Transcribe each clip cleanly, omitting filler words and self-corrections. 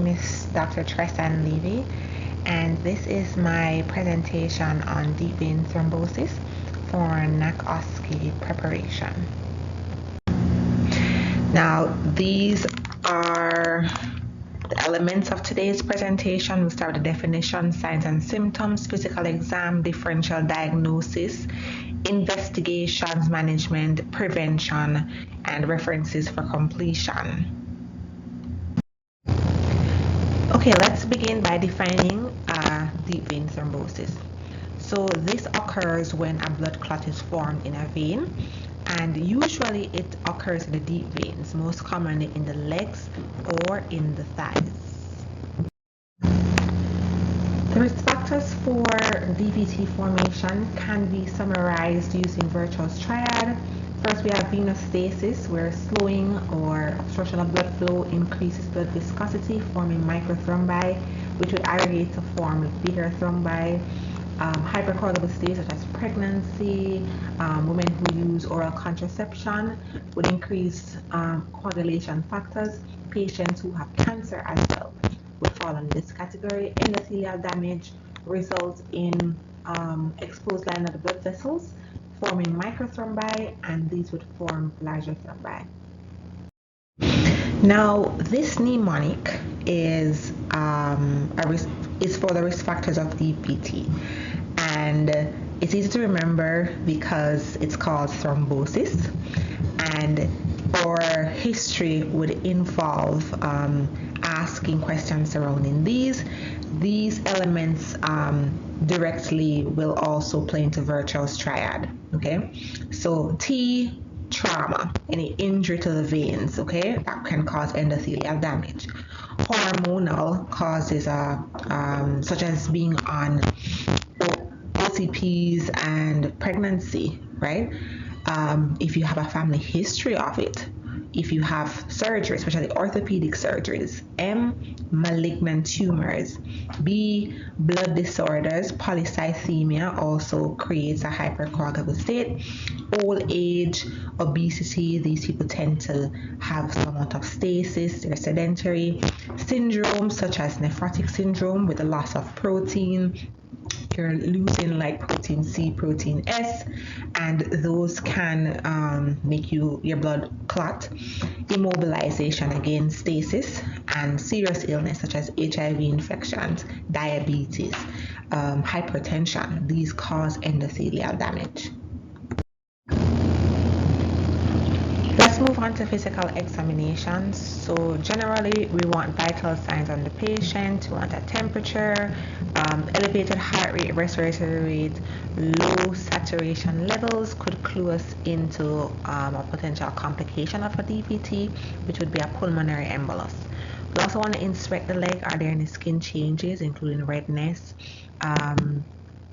name is Dr. Tresan Levy, and this is my presentation on deep vein thrombosis for NAC OSCE preparation. Now, these are the elements of today's presentation. We'll start with the definition, signs and symptoms, physical exam, differential diagnosis, investigations, management, prevention, and references for completion. Okay, let's begin by defining deep vein thrombosis. So this occurs when a blood clot is formed in a vein, and usually it occurs in the deep veins, most commonly in the legs or in the thighs. The risk factors for DVT formation can be summarized using Virchow's triad. First, we have venous stasis, where slowing or obstruction of blood flow increases blood viscosity, forming microthrombi, which would aggregate to form bigger thrombi. Hypercoagulable states such as pregnancy, women who use oral contraception would increase coagulation factors. Patients who have cancer as well would fall in this category. Endothelial damage results in exposed line of the blood vessels, forming microthrombi, and these would form larger thrombi. Now, this mnemonic is for the risk factors of DVT, and it's easy to remember because it's called thrombosis, and our history would involve asking questions surrounding these elements. Directly will also play into Virchow's triad. Okay, so T, trauma, any injury to the veins, okay, that can cause endothelial damage. Hormonal causes such as being on OCPs and pregnancy, right? If you have a family history of it, if you have surgery, especially orthopedic surgeries. M, malignant tumors. B, blood disorders. Polycythemia also creates a hypercoagulable state. Old age, obesity, these people tend to have somewhat of stasis, they're sedentary. Syndromes such as nephrotic syndrome with a loss of protein, you're losing like protein C, protein S, and those can make your blood clot. Immobilization, again, stasis, and serious illness such as HIV infections, diabetes, hypertension. These cause endothelial damage. Let's move on to physical examinations. So generally, we want vital signs on the patient. We want a temperature, elevated heart rate, respiratory rate, low saturation levels could clue us into a potential complication of a DVT, which would be a pulmonary embolus. We also want to inspect the leg. Are there any skin changes, including redness?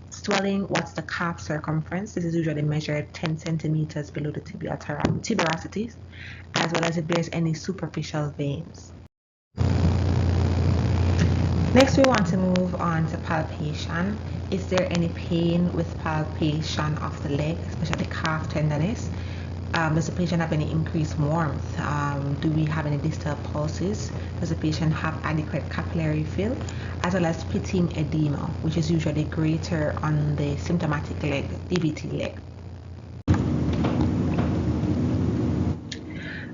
Swelling, what's the calf circumference? This is usually measured 10 centimeters below the tuberosities, as well as if there's any superficial veins. Next, we want to move on to palpation. Is there any pain with palpation of the leg, especially calf tenderness? Does the patient have any increased warmth? Do we have any distal pulses? Does the patient have adequate capillary fill? As well as pitting edema, which is usually greater on the symptomatic leg, DVT leg.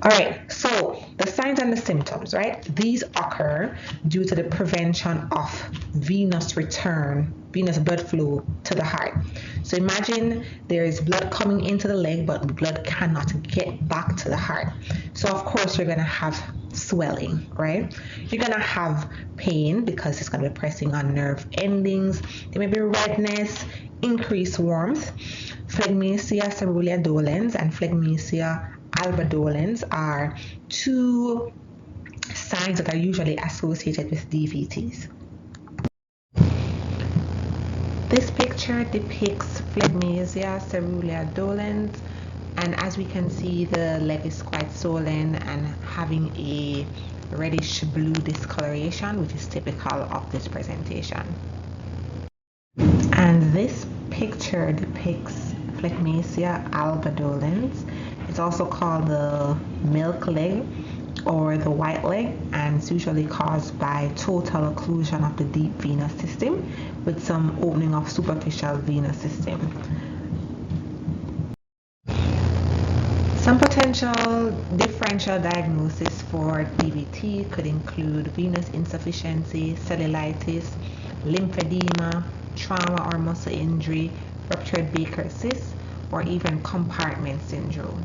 All right, so the signs and the symptoms, right? These occur due to the prevention of venous blood flow to the heart. So imagine there is blood coming into the leg, but the blood cannot get back to the heart. So of course you're gonna have swelling, right? You're gonna have pain because it's gonna be pressing on nerve endings. There may be redness, increased warmth. Phlegmasia ceruleus dolens and phlegmasia albadolens are two signs that are usually associated with DVTs. This picture depicts phlegmasia ceruleus dolens, and as we can see, the leg is quite swollen and having a reddish blue discoloration, which is typical of this presentation. And this picture depicts phlegmasia albadolens. It's also called the milk leg, or the white leg, and it's usually caused by total occlusion of the deep venous system with some opening of superficial venous system. Some potential differential diagnosis for DVT could include venous insufficiency, cellulitis, lymphedema, trauma or muscle injury, ruptured Baker cyst, or even compartment syndrome.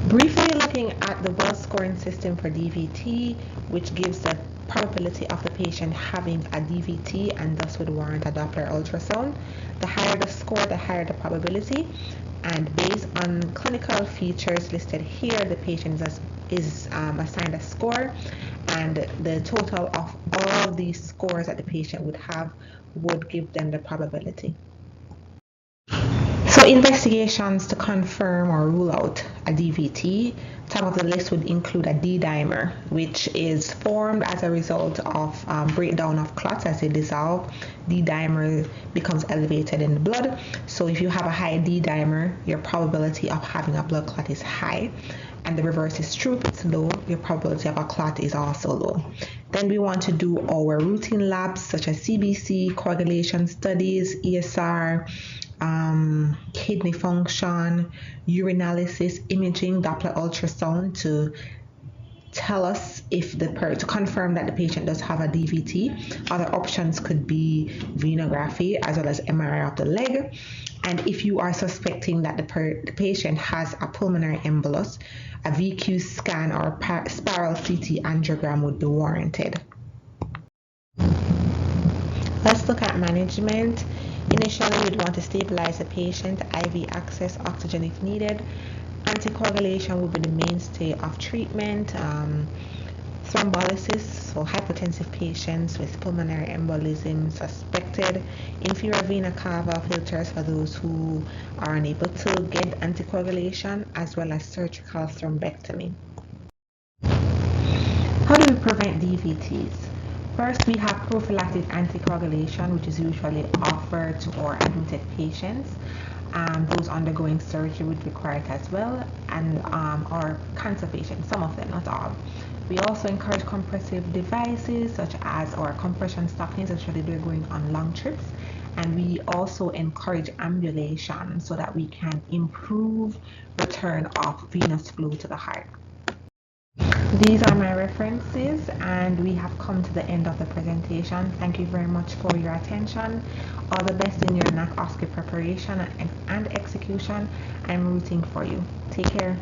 Briefly looking at the Wells scoring system for DVT, which gives the probability of the patient having a DVT and thus would warrant a Doppler ultrasound. The higher the score, the higher the probability. And based on clinical features listed here, the patient is assigned a score, and the total of all these scores that the patient would have would give them the probability. So investigations to confirm or rule out a DVT, top of the list would include a D-dimer, which is formed as a result of breakdown of clots as they dissolve. D-dimer becomes elevated in the blood. So if you have a high D-dimer, your probability of having a blood clot is high. And the reverse is true. If it's low, your probability of a clot is also low. Then we want to do our routine labs such as CBC, coagulation studies, ESR, kidney function, urinalysis, imaging, Doppler ultrasound to tell us if to confirm that the patient does have a DVT. Other options could be venography as well as MRI of the leg. And if you are suspecting that the patient has a pulmonary embolus, a VQ scan or spiral CT angiogram would be warranted. Let's look at management. Initially, we'd want to stabilize the patient, IV access, oxygen if needed. Anticoagulation would be the mainstay of treatment. Thrombolysis, so hypertensive patients with pulmonary embolism suspected. Inferior vena cava filters for those who are unable to get anticoagulation, as well as surgical thrombectomy. How do we prevent DVTs? First, we have prophylactic anticoagulation, which is usually offered to our admitted patients. Those undergoing surgery would require it as well, and our cancer patients, some of them, not all. We also encourage compressive devices such as our compression stockings, especially they're going on long trips. And we also encourage ambulation so that we can improve return of venous flow to the heart. These are my references, and we have come to the end of the presentation. Thank you very much for your attention. All the best in your NAC OSCE preparation and execution. I'm rooting for you. Take care.